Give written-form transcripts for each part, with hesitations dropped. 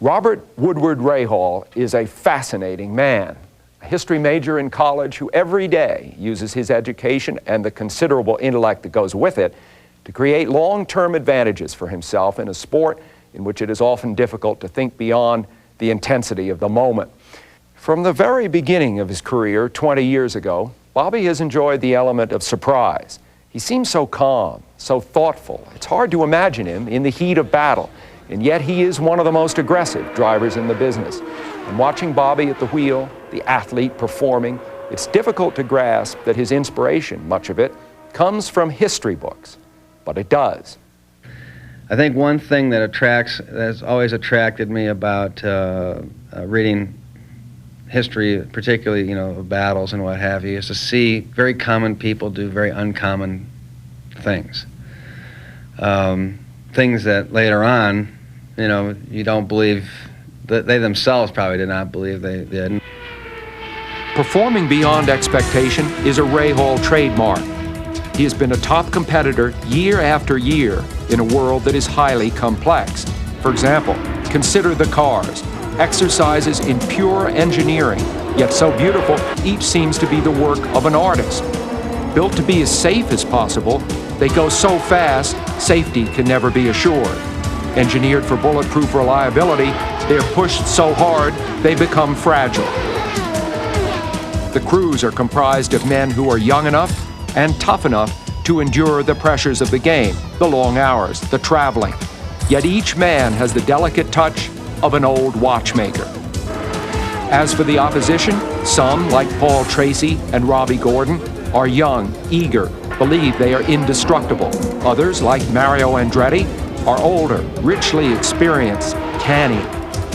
Robert Woodward Rahal is a fascinating man, a history major in college who every day uses his education and the considerable intellect that goes with it to create long-term advantages for himself in a sport in which it is often difficult to think beyond the intensity of the moment. From the very beginning of his career 20 years ago, Bobby has enjoyed the element of surprise. He seems so calm, so thoughtful. It's hard to imagine him in the heat of battle, and yet he is one of the most aggressive drivers in the business. And watching Bobby at the wheel, the athlete performing, it's difficult to grasp that his inspiration, much of it, comes from history books, but it does. I think one thing that's always attracted me about reading history, particularly, of battles and what have you, is to see very common people do very uncommon things. Things that later on, you don't believe, that they themselves probably did not believe they did. Performing beyond expectation is a Rahal trademark. He has been a top competitor year after year in a world that is highly complex. For example, consider the cars, exercises in pure engineering, yet so beautiful, each seems to be the work of an artist. Built to be as safe as possible, they go so fast, safety can never be assured. Engineered for bulletproof reliability, they are pushed so hard, they become fragile. The crews are comprised of men who are young enough and tough enough to endure the pressures of the game, the long hours, the traveling. Yet each man has the delicate touch of an old watchmaker. As for the opposition, some, like Paul Tracy and Robbie Gordon, are young, eager, believe they are indestructible. Others, like Mario Andretti, are older, richly experienced, canny.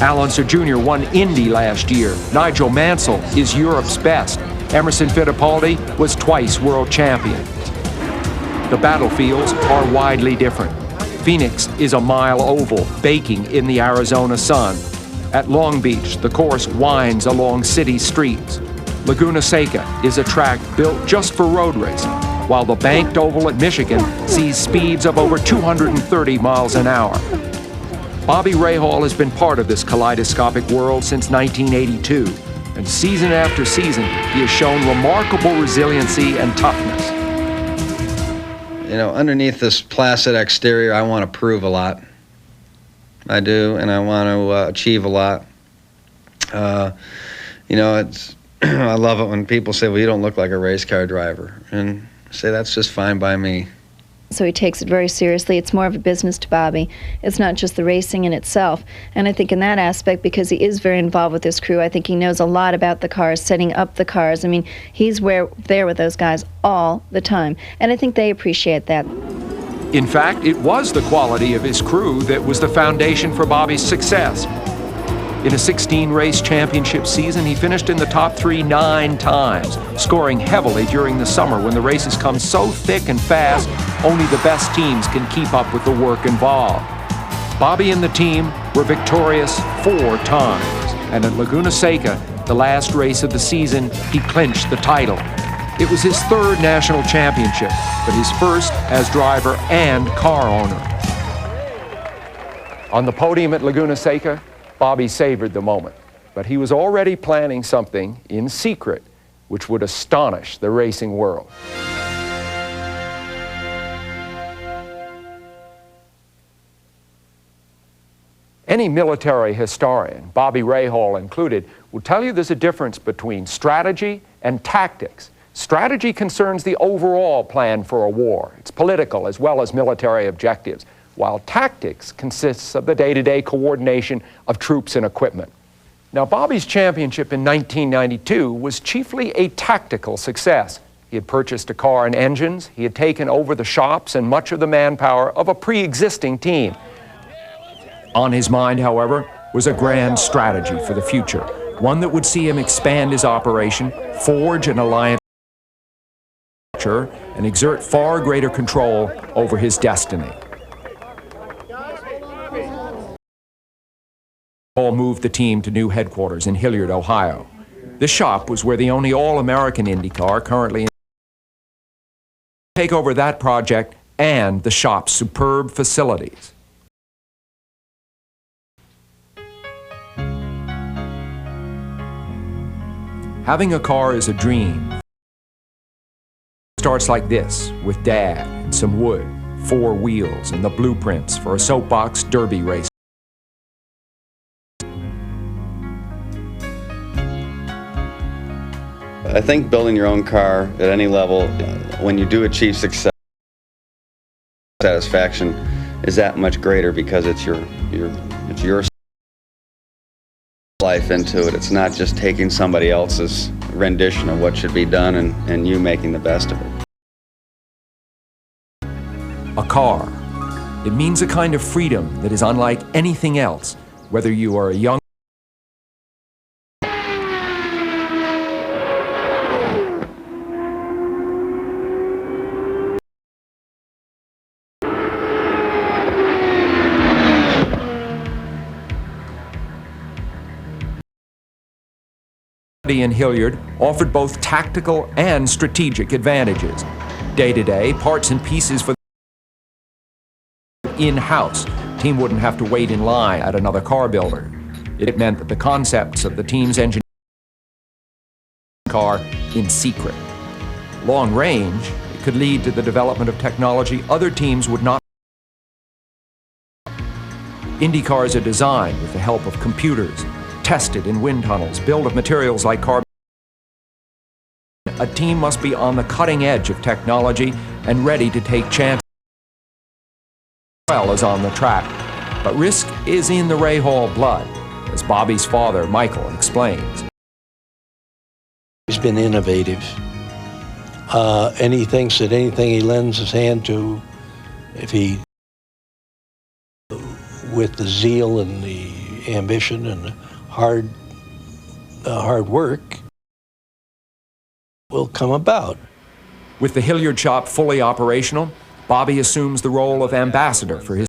Al Unser Jr. won Indy last year. Nigel Mansell is Europe's best. Emerson Fittipaldi was twice world champion. The battlefields are widely different. Phoenix is a mile oval, baking in the Arizona sun. At Long Beach, the course winds along city streets. Laguna Seca is a track built just for road racing, while the banked oval at Michigan sees speeds of over 230 miles an hour. Bobby Rahal has been part of this kaleidoscopic world since 1982, and season after season, he has shown remarkable resiliency and toughness. Underneath this placid exterior, I want to prove a lot. I do, and I want to achieve a lot. It's I love it when people say, well, you don't look like a race car driver. And I say, that's just fine by me. So he takes it very seriously. It's more of a business to Bobby. It's not just the racing in itself. And I think in that aspect, because he is very involved with his crew, I think he knows a lot about the cars, setting up the cars. I mean, he's there with those guys all the time. And I think they appreciate that. In fact, it was the quality of his crew that was the foundation for Bobby's success. In a 16-race championship season, he finished in the top 3 9 times, scoring heavily during the summer when the races come so thick and fast, only the best teams can keep up with the work involved. Bobby and the team were victorious 4 times, and at Laguna Seca, the last race of the season, he clinched the title. It was his 3rd national championship, but his first as driver and car owner. On the podium at Laguna Seca, Bobby savored the moment, but he was already planning something in secret which would astonish the racing world. Any military historian, Bobby Rahal included, will tell you there's a difference between strategy and tactics. Strategy concerns the overall plan for a war. It's political as well as military objectives, while tactics consists of the day-to-day coordination of troops and equipment. Now, Bobby's championship in 1992 was chiefly a tactical success. He had purchased a car and engines, he had taken over the shops and much of the manpower of a pre-existing team. On his mind, however, was a grand strategy for the future, one that would see him expand his operation, forge an alliance, and exert far greater control over his destiny. Rahal moved the team to new headquarters in Hilliard, Ohio. This shop was where the only all-American IndyCar currently take over that project and the shop's superb facilities. Having a car is a dream. It starts like this, with Dad and some wood, 4 wheels, and the blueprints for a soapbox derby race. I think building your own car at any level, when you do achieve success, satisfaction is that much greater because it's your life into it. It's not just taking somebody else's rendition of what should be done and you making the best of it. A car. It means a kind of freedom that is unlike anything else, whether you are a young and Hilliard offered both tactical and strategic advantages. Day-to-day, parts and pieces for in-house. Team wouldn't have to wait in line at another car builder. It meant that the concepts of the team's engineering car in secret. Long range, it could lead to the development of technology other teams would not. Indy cars are designed with the help of computers, tested in wind tunnels, built of materials like carbon. A team must be on the cutting edge of technology and ready to take chances as well as on the track. But risk is in the Rahal blood, as Bobby's father, Michael, explains. He's been innovative. And he thinks that anything he lends his hand to, if he, with the zeal and the ambition and the hard work, will come about. With the Hilliard shop fully operational, Bobby assumes the role of ambassador for his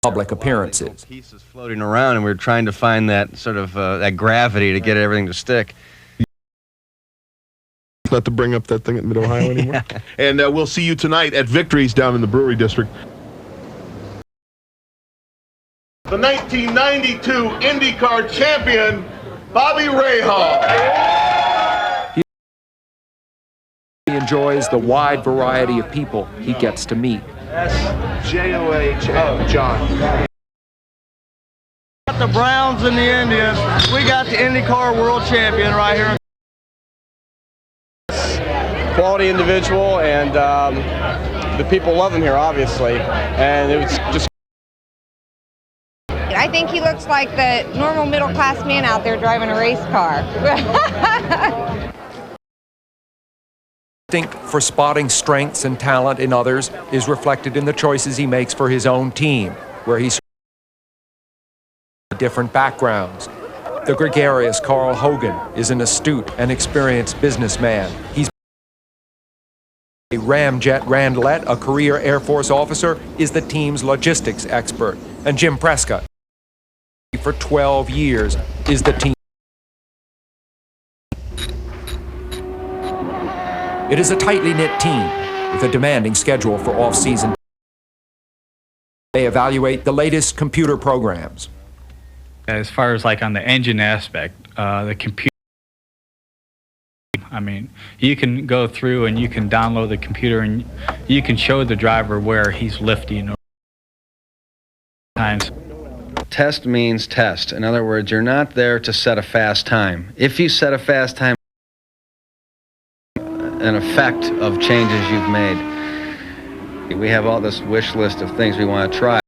public appearances. Pieces floating around, and we're trying to find that sort of that gravity to get everything to stick. Not to bring up that thing at Mid-Ohio anymore. And we'll see you tonight at Victories down in the Brewery District. The 1992 IndyCar champion, Bobby Rahal. He enjoys the wide variety of people he gets to meet. S-J-O-H-N, John. We got the Browns and the Indians. We got the IndyCar world champion right here. Quality individual, and the people love him here, obviously. And it was just. I think he looks like the normal middle-class man out there driving a race car. Instinct for spotting strengths and talent in others is reflected in the choices he makes for his own team, where he's different backgrounds. The gregarious Carl Hogan is an astute and experienced businessman. He's a Ramjet Randlett, a career Air Force officer, is the team's logistics expert. And Jim Prescott, for 12 years, is the team. It is a tightly knit team with a demanding schedule for off-season. They evaluate the latest computer programs. As far as like on the engine aspect, the computer, I mean, you can go through and you can download the computer and you can show the driver where he's lifting. Times. Test means test. In other words, you're not there to set a fast time. If you set a fast time, an effect of changes you've made. We have all this wish list of things we want to try.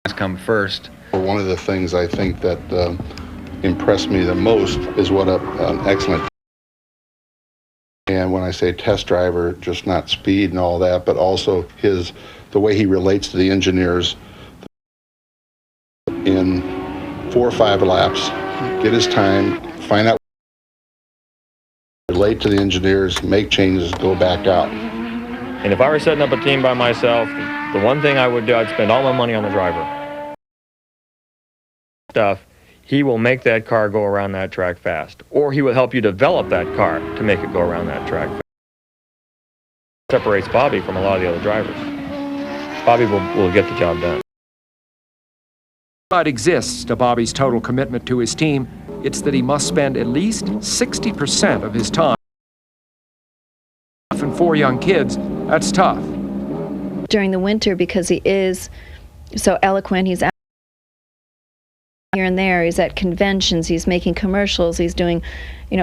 Come first. One of the things I think that impressed me the most is what an excellent, and when I say test driver, just not speed and all that, but also the way he relates to the engineers. In 4 or 5 laps, get his time, find out, relate to the engineers, make changes, go back out. And if I were setting up a team by myself, the one thing I would do, I'd spend all my money on the driver. He will make that car go around that track fast, or he will help you develop that car to make it go around that track fast. Separates Bobby from a lot of the other drivers. Bobby will get the job done. But exists to Bobby's total commitment to his team, it's that he must spend at least 60% of his time. And 4 young kids, that's tough. During the winter, because he is so eloquent, he's out here and there, he's at conventions, he's making commercials, he's doing,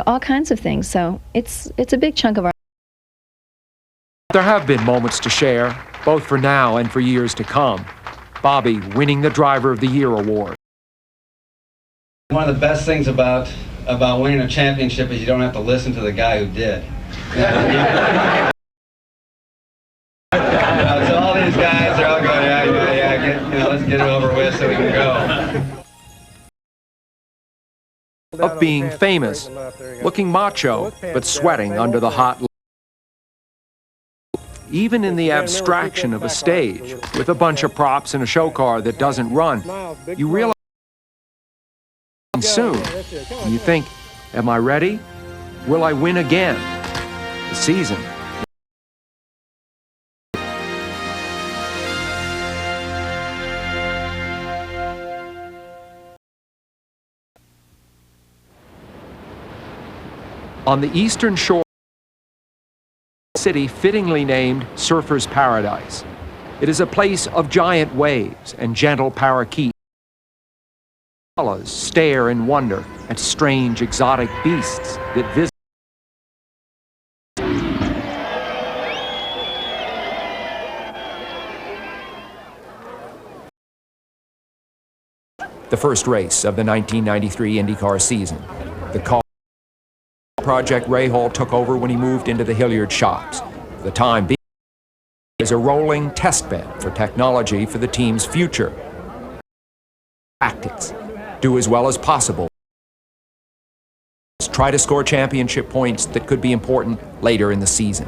all kinds of things. So it's a big chunk of our. There have been moments to share, both for now and for years to come. Bobby winning the Driver of the Year award. One of the best things about winning a championship is you don't have to listen to the guy who did. So all these guys are all going, let's get it over with so we can go. Of being famous, looking macho, but sweating under the hot light. Even in the abstraction of a stage, with a bunch of props and a show car that doesn't run, you realize soon, and you think, am I ready? Will I win again? The season. On the eastern shore, city fittingly named Surfer's Paradise. It is a place of giant waves and gentle parakeets. Stare in wonder at strange exotic beasts that visit. The first race of the 1993 IndyCar season. The car project Rahal took over when he moved into the Hilliard shops. For the time being, is a rolling test bed for technology for the team's future. Tactics. Do as well as possible. Try to score championship points that could be important later in the season.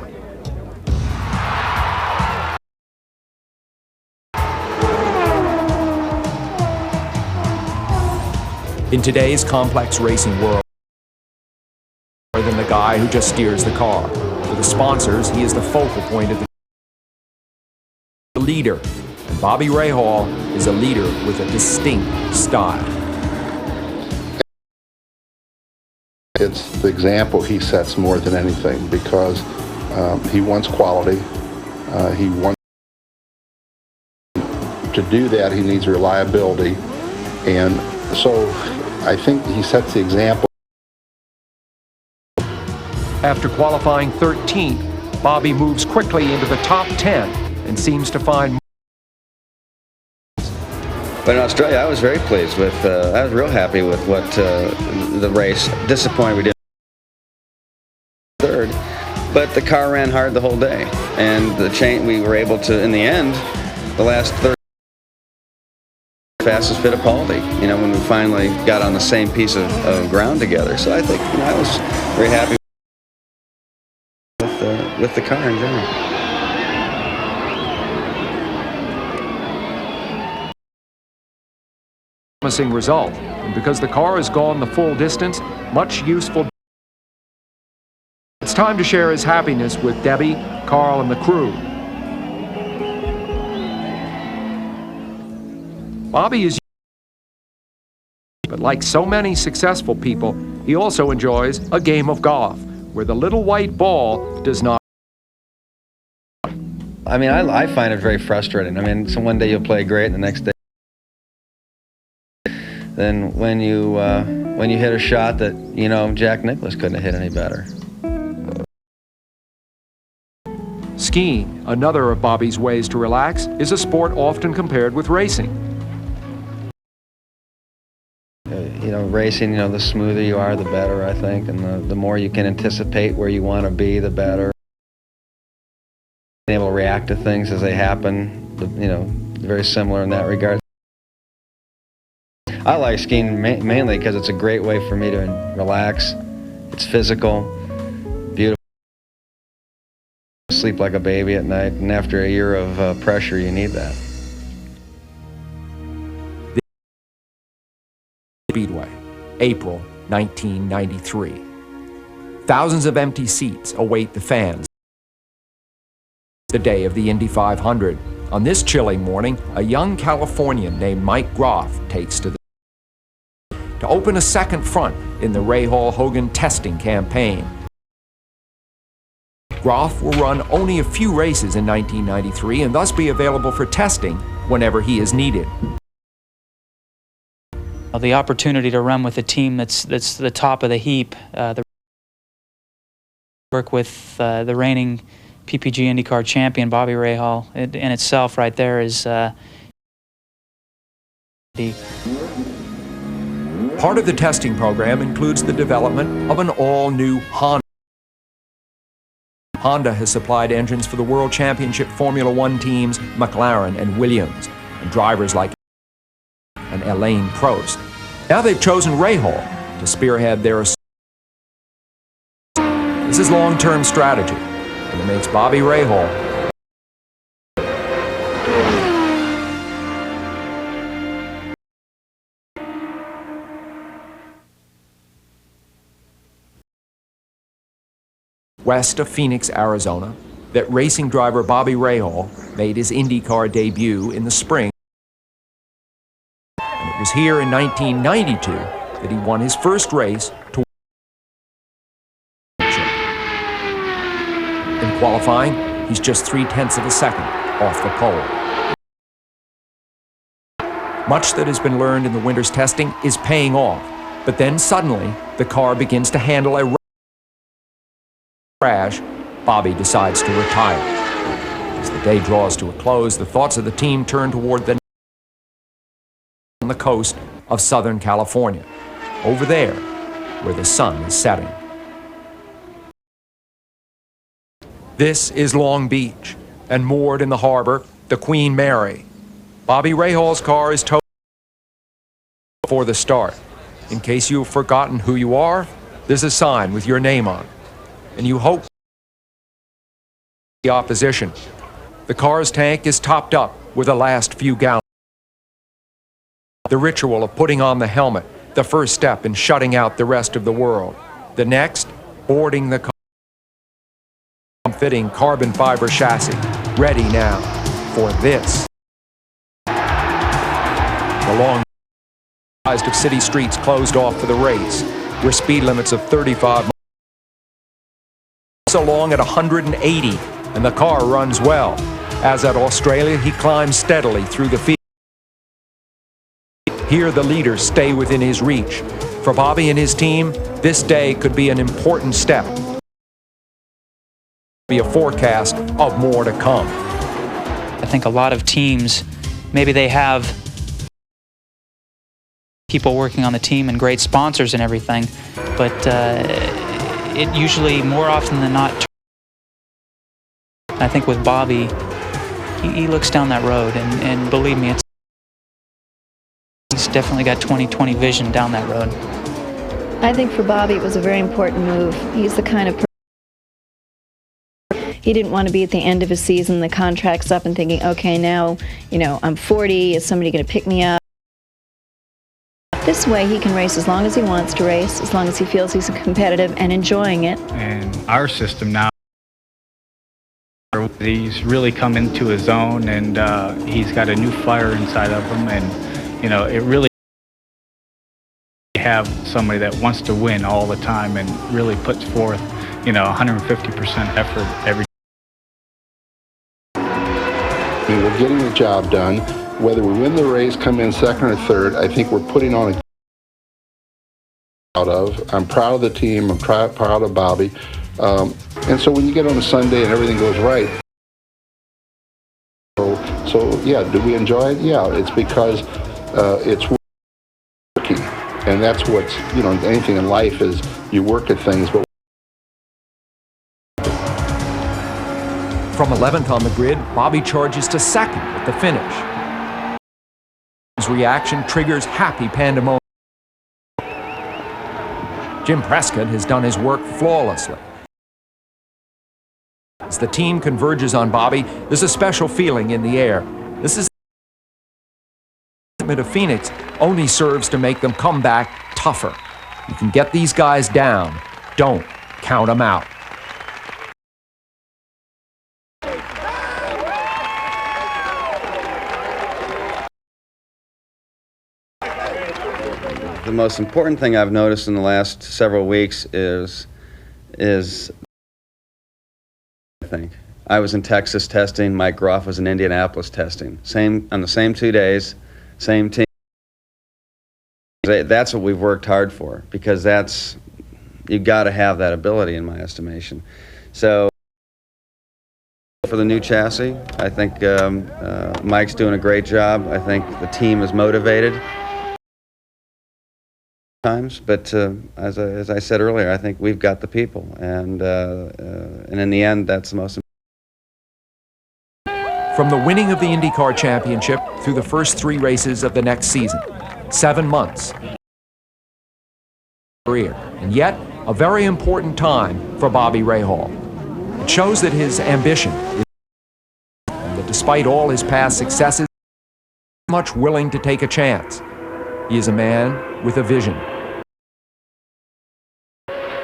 In today's complex racing world, more than the guy who just steers the car. For the sponsors, he is the focal point of the leader. And Bobby Rahal is a leader with a distinct style. It's the example he sets more than anything because he wants quality. He wants to do that. He needs reliability, and so I think he sets the example. After qualifying 13th, Bobby moves quickly into the top 10 and seems to find. But in Australia, I was very pleased with. I was real happy with what the race. Disappointed we didn't third, but the car ran hard the whole day, and the chain we were able to, in the end, the last third fastest fit of Paldi. When we finally got on the same piece of ground together. So I think I was very happy with the car in general. Promising result, and because the car has gone the full distance, much useful. It's time to share his happiness with Debbie, Carl, and the crew. Bobby is, but like so many successful people, he also enjoys a game of golf, where the little white ball does not. I find it very frustrating. So one day you'll play great, and the next day. Then when you hit a shot that Jack Nicklaus couldn't have hit any better. Skiing, another of Bobby's ways to relax, is a sport often compared with racing. Racing, the smoother you are, the better, I think, and the more you can anticipate where you want to be, the better. Being able to react to things as they happen, very similar in that regard. I like skiing mainly because it's a great way for me to relax. It's physical, beautiful. Sleep like a baby at night, and after a year of pressure, you need that. Speedway, April 1993. Thousands of empty seats await the fans. The day of the Indy 500. On this chilly morning, a young Californian named Mike Groff takes to the. to open a second front in the Rahal-Hogan testing campaign. Groff will run only a few races in 1993 and thus be available for testing whenever he is needed. The opportunity to run with a team that's the top of the heap, work with the reigning PPG IndyCar champion Bobby Rahal in itself right there is Part of the testing program includes the development of an all-new Honda. Honda has supplied engines for the World Championship Formula One teams McLaren and Williams, and drivers like and Alain Prost. Now they've chosen Rahal to spearhead their. This is long-term strategy, and it makes Bobby Rahal west of Phoenix, Arizona, that racing driver Bobby Rahal made his IndyCar debut in the spring. And it was here in 1992 that he won his first race to in qualifying, he's just 0.3 of a second off the pole. Much that has been learned in the winter's testing is paying off, but then suddenly the car begins to handle a crash. Bobby decides to retire. As the day draws to a close, the thoughts of the team turn toward on the coast of Southern California, over there where the sun is setting. This is Long Beach, and moored in the harbor, the Queen Mary. Bobby Rahal's car is towed before the start. In case you've forgotten who you are, there's a sign with your name on, and you hope the opposition. The car's tank is topped up with the last few gallons. The ritual of putting on the helmet, the first step in shutting out the rest of the world. The next, boarding the car. Fitting carbon fiber chassis, ready now for this. The long of city streets closed off for the race, where speed limits of 35 miles so long at 180, and the car runs well. As at Australia, he climbs steadily through the field. Here the leaders stay within his reach. For Bobby and his team, this day could be an important step. Be a forecast of more to come. I think a lot of teams, maybe they have people working on the team and great sponsors and everything, but it usually, more often than not, I think with Bobby, he looks down that road, and believe me, he's definitely got 20/20 vision down that road. I think for Bobby it was a very important move. He's the kind of person, he didn't want to be at the end of his season, the contract's up, and thinking, okay, now, I'm 40, is somebody going to pick me up? This way he can race as long as he wants to race, as long as he feels he's competitive and enjoying it. And our system now, he's really come into his own, and he's got a new fire inside of him, and it really have somebody that wants to win all the time and really puts forth 150% effort every. We're getting the job done. Whether we win the race, come in second or third, I think we're putting on a I'm proud of the team. I'm proud of Bobby. And so when you get on a Sunday and everything goes right, so yeah, do we enjoy it? Yeah, it's because it's working, and that's what's anything in life is you work at things, but. From 11th on the grid, Bobby charges to second at the finish. His reaction triggers happy pandemonium. Jim Prescott has done his work flawlessly. As the team converges on Bobby, there's a special feeling in the air. This is of Phoenix only serves to make them come back tougher. You can get these guys down. Don't count them out. The most important thing I've noticed in the last several weeks is I think. I was in Texas testing, Mike Groff was in Indianapolis testing. On the same 2 days, same team. That's what we've worked hard for, because you've got to have that ability in my estimation. So for the new chassis, I think Mike's doing a great job. I think the team is motivated times, but as I said earlier, I think we've got the people, and in the end, that's the most important. From the winning of the IndyCar Championship through the first 3 races of the next season, 7 months. Career, and yet a very important time for Bobby Rahal. It shows that his ambition is, and that despite all his past successes, he's much willing to take a chance. He is a man with a vision.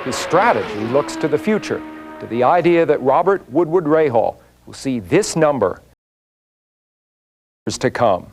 His strategy looks to the future, to the idea that Robert Woodward Rahal will see this number to come.